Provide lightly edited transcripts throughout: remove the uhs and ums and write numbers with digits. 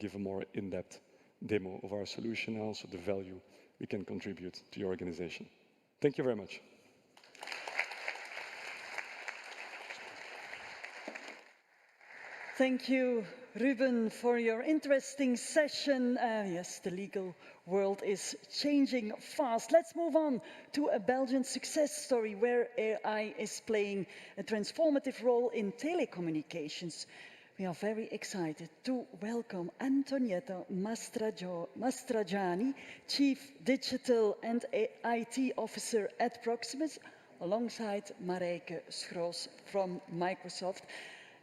give a more in-depth demo of our solution and also the value we can contribute to your organization. Thank you very much. Thank you, Ruben, for your interesting session. Yes, the legal world is changing fast. Let's move on to a Belgian success story where AI is playing a transformative role in telecommunications. We are very excited to welcome Antonietta Mastrajani, Chief Digital and IT Officer at Proximus, alongside Marijke Schroos from Microsoft.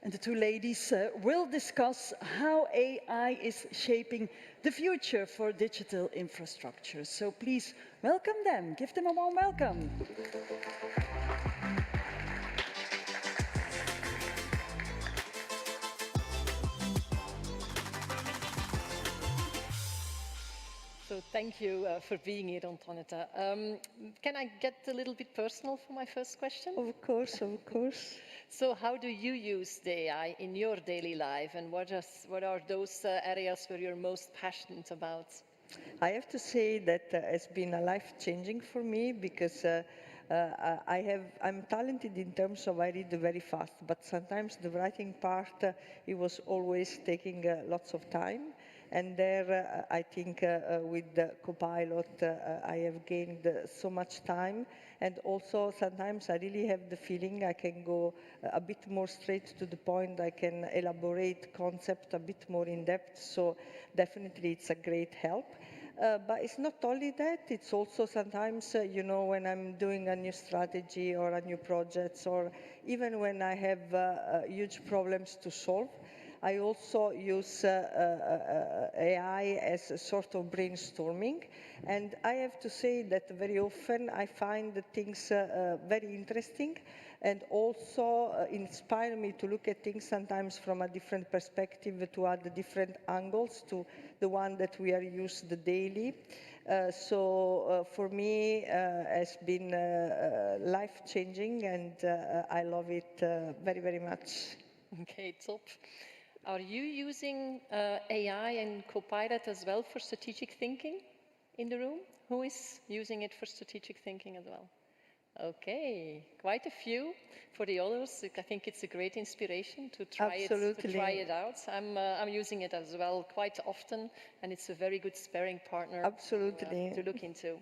And the two ladies will discuss how AI is shaping the future for digital infrastructure. So please welcome them. Give them a warm welcome. So thank you for being here, Antonietta. Can I get a little bit personal for my first question? Of course, of course. So how do you use the AI in your daily life, and what are those areas where you're most passionate about? I have to say that it's been a life-changing for me because I'm talented in terms of I read very fast, but sometimes the writing part, it was always taking lots of time. And there, I think with the Copilot, I have gained so much time. And also, sometimes I really have the feeling I can go a bit more straight to the point. I can elaborate concept a bit more in depth. So definitely, it's a great help. But it's not only that, it's also sometimes, you know, when I'm doing a new strategy or a new project, or even when I have huge problems to solve, I also use AI as a sort of brainstorming. And I have to say that very often I find the things very interesting and also inspire me to look at things sometimes from a different perspective, to add different angles to the one that we are used daily. So for me, it's been life-changing, and I love it very, very much. Okay, top. Are you using AI and Copilot as well for strategic thinking in the room? Who is using it for strategic thinking as well? Okay, quite a few. For the others, I think it's a great inspiration to try it out. I'm using it as well quite often, and it's a very good sparring partner to look into.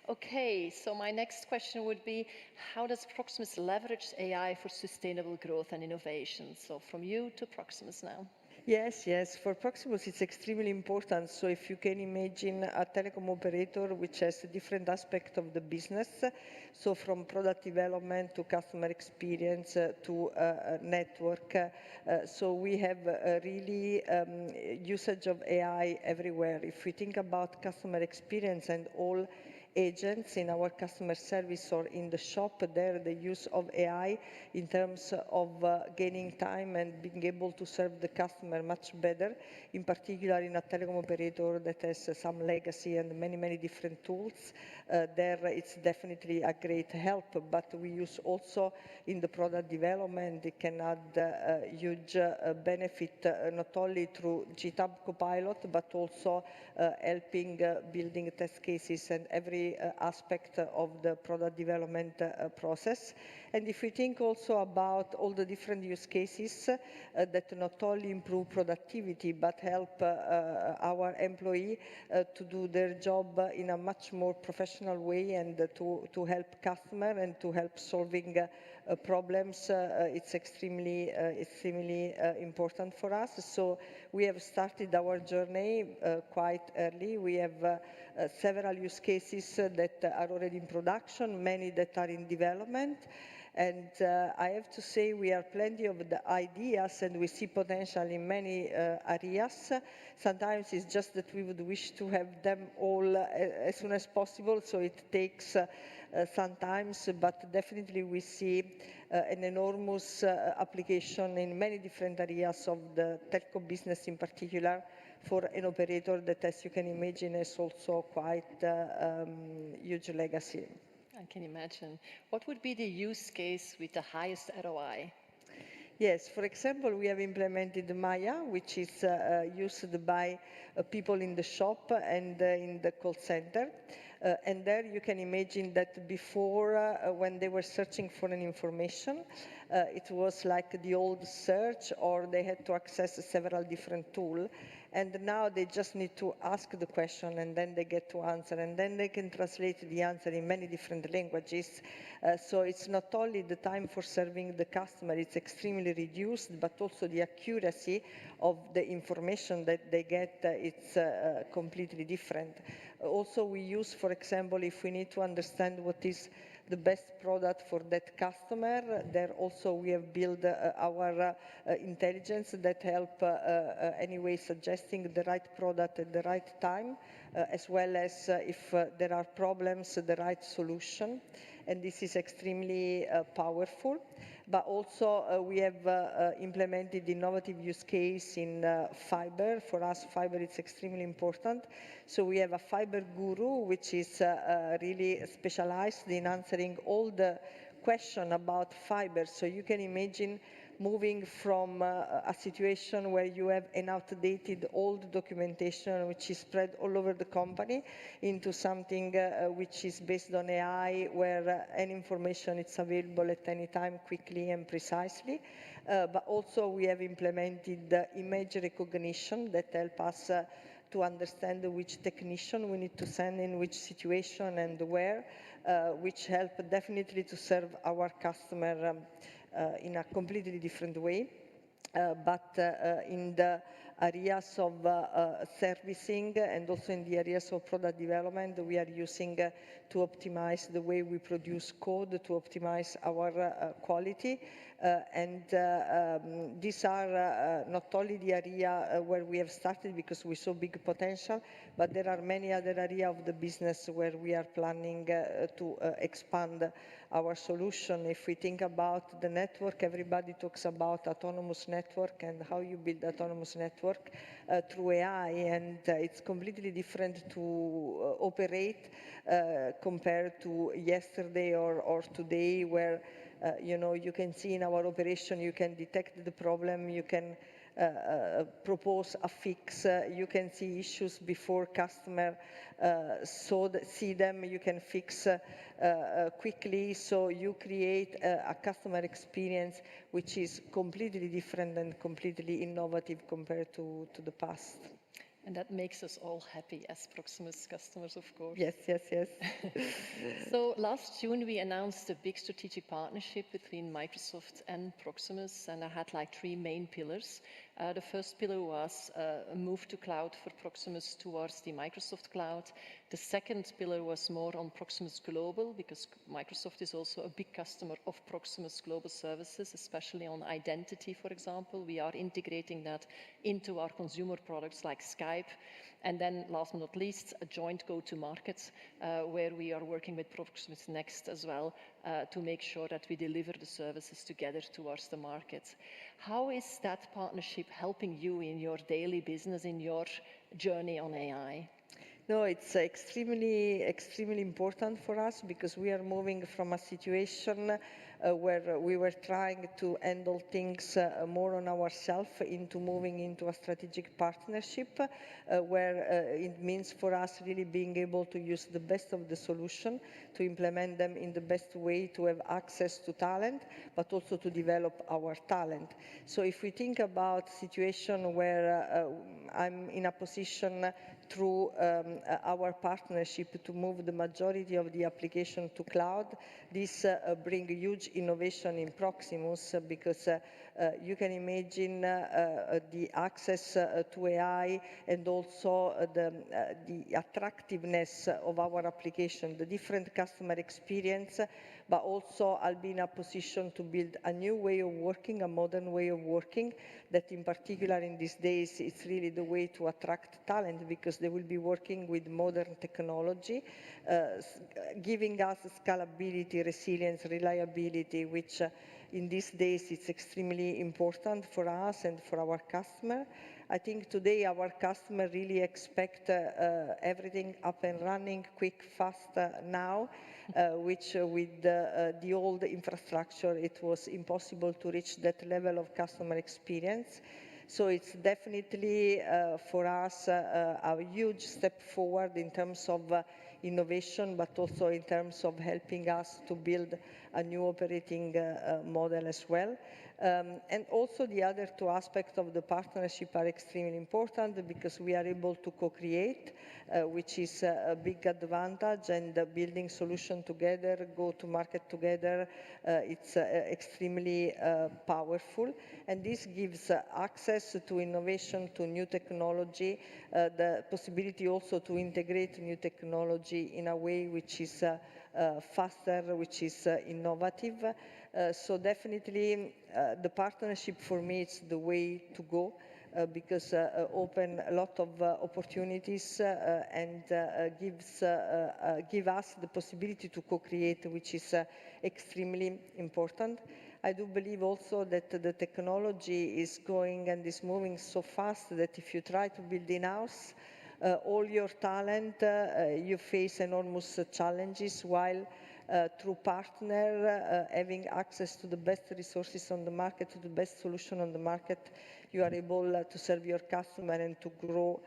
Okay, so my next question would be, how does Proximus leverage AI for sustainable growth and innovation? So from you to Proximus now. Yes, yes. For Proximus, it's extremely important. So if you can imagine a telecom operator which has a different aspect of the business, so from product development to customer experience to network. So we have really usage of AI everywhere. If we think about customer experience and all agents in our customer service or in the shop, there the use of AI in terms of gaining time and being able to serve the customer much better, in particular in a telecom operator that has some legacy and many, many different tools. There it's definitely a great help, but we use also in the product development. It can add huge benefit not only through GitHub Copilot, but also helping building test cases and every aspect of the product development process. And if we think also about all the different use cases that not only improve productivity, but help our employee to do their job in a much more professional way and to help customer and to help solving problems, it's extremely important for us. So we have started our journey quite early. We have several use cases that are already in production, many that are in development. And I have to say we are plenty of the ideas and we see potential in many areas. Sometimes it's just that we would wish to have them all as soon as possible, so it takes sometimes, but definitely we see an enormous application in many different areas of the telco business in particular for an operator that, as you can imagine, is also quite huge legacy. I can imagine. What would be the use case with the highest ROI? Yes, for example, we have implemented Maya, which is used by people in the shop and in the call center. And there you can imagine that before, when they were searching for an information, it was like the old search, or they had to access several different tools. And now they just need to ask the question, and then they get to answer, and then they can translate the answer in many different languages. So it's not only the time for serving the customer, it's extremely reduced, but also the accuracy of the information that they get, it's completely different. Also, we use, for example, if we need to understand what is the best product for that customer, there also we have built our intelligence that help anyway suggesting the right product at the right time, as well as if there are problems, the right solution. And this is extremely powerful. But also we have implemented innovative use case in fiber. For us, fiber is extremely important. So we have a fiber guru, which is really specialized in answering all the questions about fiber. So you can imagine moving from a situation where you have an outdated old documentation which is spread all over the company into something which is based on AI, where any information is available at any time quickly and precisely. But also we have implemented image recognition that help us to understand which technician we need to send in which situation and where, which help definitely to serve our customer in a completely different way. But in the areas of servicing and also in the areas of product development, we are using to optimize the way we produce code, to optimize our quality. These are not only the area where we have started because we saw big potential, but there are many other areas of the business where we are planning to expand our solution. If we think about the network, everybody talks about autonomous network and how you build autonomous network through AI, and it's completely different to operate compared to yesterday or today, where you know, you can see in our operation, you can detect the problem, you can propose a fix, you can see issues before customer see them, you can fix quickly, so you create a customer experience which is completely different and completely innovative compared to the past. And that makes us all happy as Proximus customers, of course. Yes, yes, yes. So last June, we announced a big strategic partnership between Microsoft and Proximus, and I had like 3 main pillars. The first pillar was a move to cloud for Proximus towards the Microsoft cloud. The second pillar was more on Proximus Global, because Microsoft is also a big customer of Proximus Global Services, especially on identity, for example. We are integrating that into our consumer products like Skype. And then, last but not least, a joint go-to-market where we are working with Proximus Next as well to make sure that we deliver the services together towards the market. How is that partnership helping you in your daily business, in your journey on AI? No, it's extremely important for us because we are moving from a situation where we were trying to handle things more on ourselves into moving into a strategic partnership where it means for us really being able to use the best of the solution, to implement them in the best way, to have access to talent, but also to develop our talent. So if we think about situation where I'm in a position through our partnership to move the majority of the application to cloud, this brings huge innovation in Proximus because you can imagine the access to AI and also the attractiveness of our application, the different customer experience, but also I'll be in a position to build a new way of working, a modern way of working, that in particular in these days, it's really the way to attract talent because they will be working with modern technology, giving us scalability, resilience, reliability, which in these days it's extremely important for us and for our customer. I think today our customers really expect everything up and running, quick, fast now, which with the old infrastructure, it was impossible to reach that level of customer experience. So it's definitely for us a huge step forward in terms of innovation, but also in terms of helping us to build a new operating model as well. And also the other two aspects of the partnership are extremely important because we are able to co-create, which is a big advantage, and building solution together, go to market together, it's extremely powerful. And this gives access to innovation, to new technology, the possibility also to integrate new technology in a way which is faster, which is innovative. So definitely the partnership for me is the way to go because open a lot of opportunities and give us the possibility to co-create, which is extremely important. I do believe also that the technology is going and is moving so fast that if you try to build in-house all your talent, you face enormous challenges, while through partner, having access to the best resources on the market, to the best solution on the market, you are able to serve your customer and to grow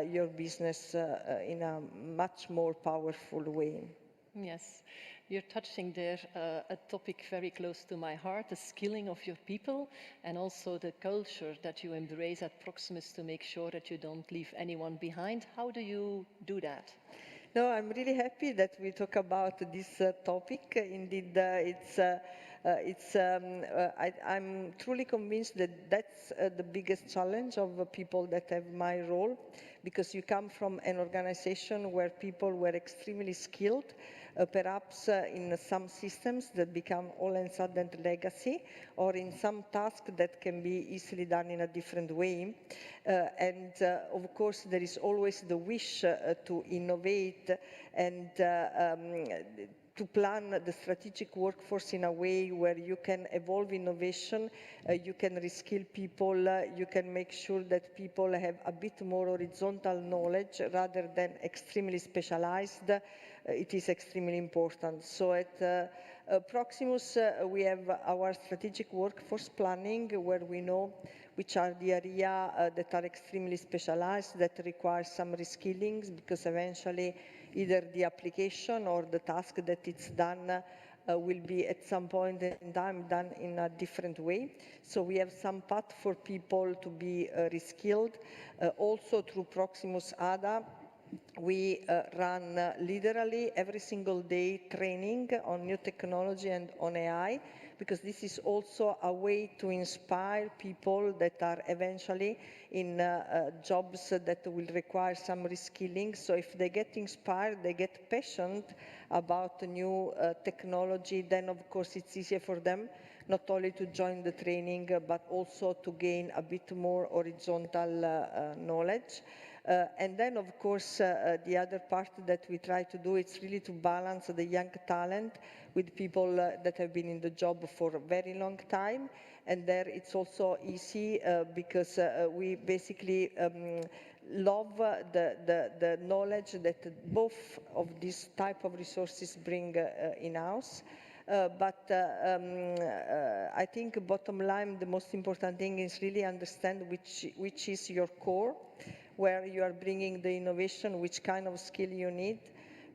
your business in a much more powerful way. Yes, you're touching there a topic very close to my heart, the skilling of your people and also the culture that you embrace at Proximus to make sure that you don't leave anyone behind. How do you do that? No, I'm really happy that we talk about this topic. Indeed, I'm truly convinced that that's the biggest challenge of people that have my role, because you come from an organization where people were extremely skilled, perhaps in some systems that become all and sudden legacy, or in some tasks that can be easily done in a different way. And of course, there is always the wish to innovate and to plan the strategic workforce in a way where you can evolve innovation, you can reskill people, you can make sure that people have a bit more horizontal knowledge rather than extremely specialized. It is extremely important. So at Proximus, we have our strategic workforce planning, where we know which are the areas that are extremely specialized, that require some reskillings, because eventually either the application or the task that it's done will be at some point in time done in a different way. So we have some path for people to be reskilled. Also through Proximus ADA, we run literally every single day training on new technology and on AI, because this is also a way to inspire people that are eventually in jobs that will require some reskilling. So if they get inspired, they get passionate about new technology, then of course it's easier for them not only to join the training, but also to gain a bit more horizontal knowledge. And then, of course, the other part that we try to do is really to balance the young talent with people that have been in the job for a very long time. And there it's also easy because we basically love the knowledge that both of these type of resources bring in-house. But I think bottom line, the most important thing is really understand which is your core, where you are bringing the innovation, which kind of skill you need,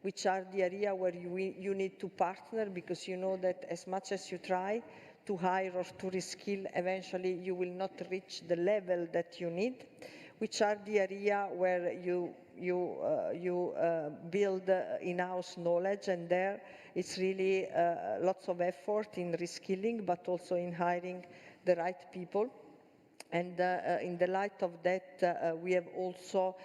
which are the area where you need to partner, because you know that as much as you try to hire or to reskill, eventually you will not reach the level that you need, which are the area where you build in-house knowledge, and there it's really lots of effort in reskilling, but also in hiring the right people. And in the light of that, we have also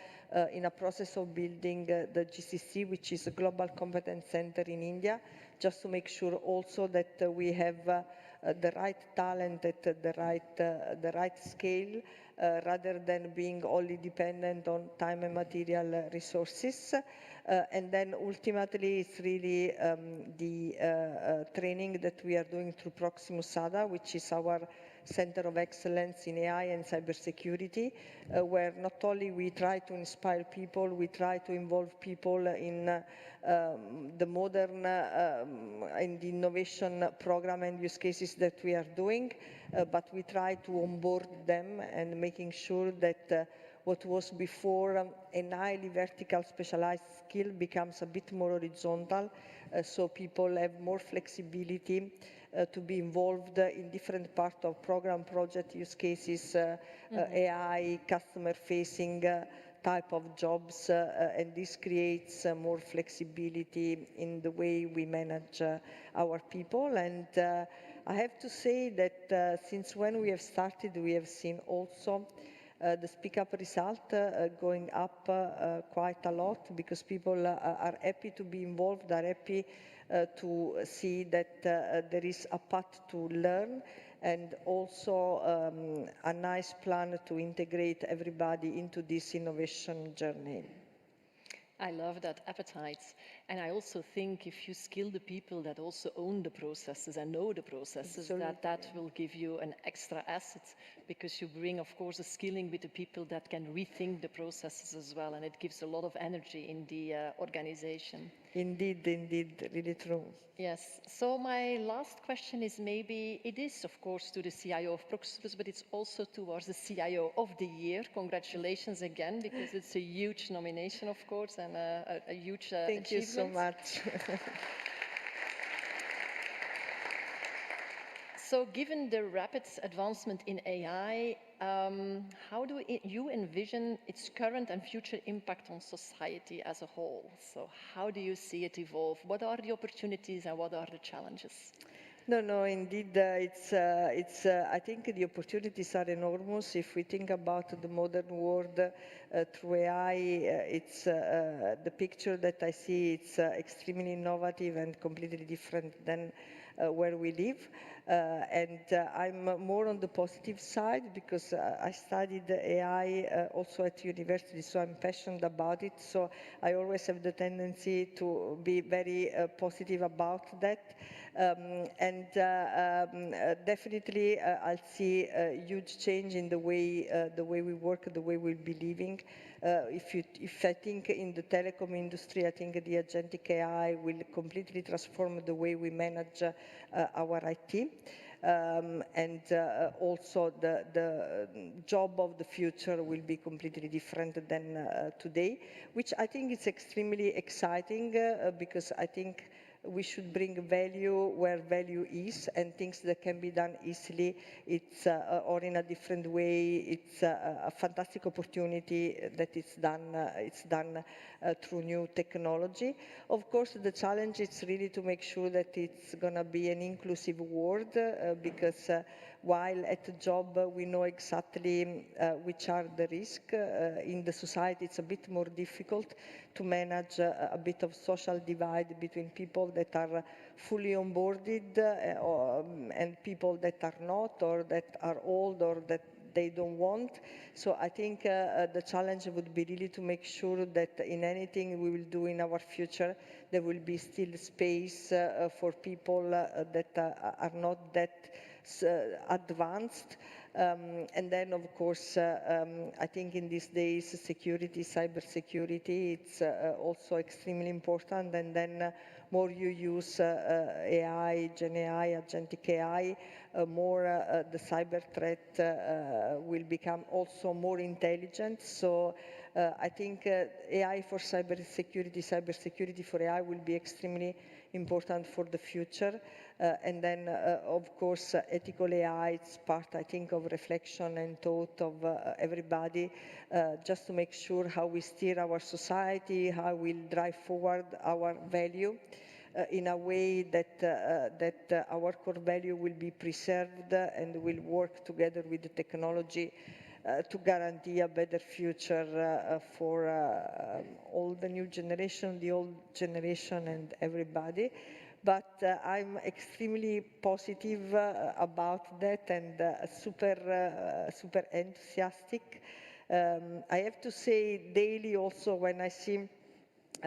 in a process of building the GCC, which is a Global Competence Center in India, just to make sure also that we have the right talent at the right scale, rather than being only dependent on time and material resources. And then ultimately, it's really the training that we are doing through Proximus ADA, which is our Center of Excellence in AI and Cybersecurity, where not only we try to inspire people, we try to involve people in the modern and the innovation program and use cases that we are doing, but we try to onboard them and making sure that what was before a highly vertical specialized skill becomes a bit more horizontal, so people have more flexibility to be involved in different parts of program, project, use cases, AI, customer-facing type of jobs, and this creates more flexibility in the way we manage our people. And I have to say that since when we have started, we have seen also the Speak Up result going up quite a lot, because people are happy to be involved, are happy to see that there is a path to learn, and also a nice plan to integrate everybody into this innovation journey. I love that appetite. And I also think if you skill the people that also own the processes and know the processes, that will give you an extra asset, because you bring, of course, a skilling with the people that can rethink the processes as well. And it gives a lot of energy in the organization. Indeed, indeed, really true. Yes. So my last question is, maybe it is, of course, to the CIO of Proximus, but it's also towards the CIO of the Year. Congratulations again, because it's a huge nomination, of course, and a huge achievement. Thank you so much. So given the rapid advancement in AI, how do you envision its current and future impact on society as a whole? So how do you see it evolve? What are the opportunities and what are the challenges? No, indeed, I think the opportunities are enormous. If we think about the modern world through AI, it's the picture that I see, it's extremely innovative and completely different than where we live. And I'm more on the positive side, because I studied AI also at university, so I'm passionate about it. So I always have the tendency to be very positive about that. Definitely, I'll see a huge change in the way we work, the way we'll be living. If I think in the telecom industry, I think the agentic AI will completely transform the way we manage our IT. Also the job of the future will be completely different than today, which I think is extremely exciting, because I think we should bring value where value is, and things that can be done easily, or in a different way, it's a fantastic opportunity that it's done through new technology. Of course, the challenge is really to make sure that it's going to be an inclusive world, because while at the job we know exactly which are the risks, in the society it's a bit more difficult to manage a bit of social divide between people that are fully onboarded and people that are not, or that are old, or that they don't want. So I think the challenge would be really to make sure that in anything we will do in our future, there will be still space for people that are not that advanced. And then, of course, I think in these days, security, cybersecurity, it's also extremely important. And then more you use AI, Gen AI, agentic AI, more the cyber threat will become also more intelligent. So I think AI for cybersecurity for AI will be extremely important for the future. And then, of course, ethical AI is part, I think, of reflection and thought of everybody, just to make sure how we steer our society, how we'll drive forward our value in a way that our core value will be preserved and will work together with the technology to guarantee a better future for all the new generation, the old generation, and everybody. But I'm extremely positive about that, and super enthusiastic. I have to say, daily also, when I see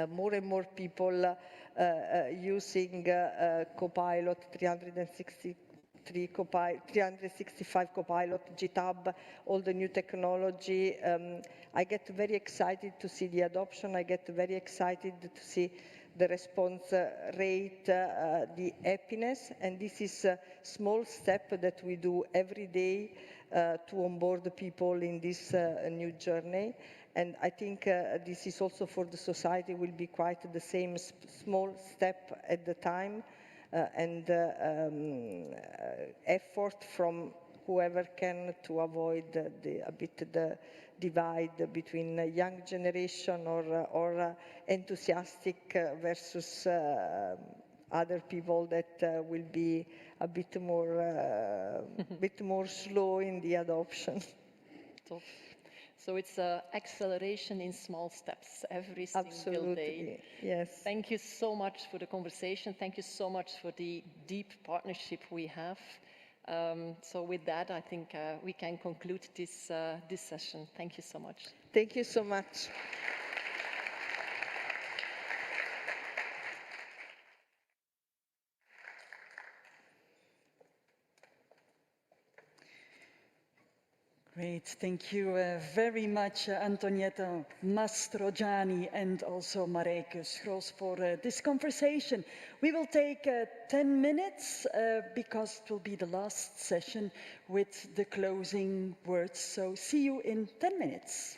more and more people using Copilot 360 365 Copilot, GitHub, all the new technology. I get very excited to see the adoption. I get very excited to see the response rate, the happiness, and this is a small step that we do every day to onboard the people in this new journey. And I think this is also for the society will be quite the same small step at the time and effort from whoever can to avoid a bit the divide between young generation or enthusiastic versus other people that will be a bit more slow in the adoption. Top. So it's acceleration in small steps every single Absolutely, day. yes. Thank you so much for the conversation. Thank you so much for the deep partnership we have. So with that, I think we can conclude this session. Thank you so much. Thank you so much. Great, thank you very much, Antonietta Mastrogiani and also Marijke Schroos for this conversation. We will take 10 minutes because it will be the last session with the closing words. So see you in 10 minutes.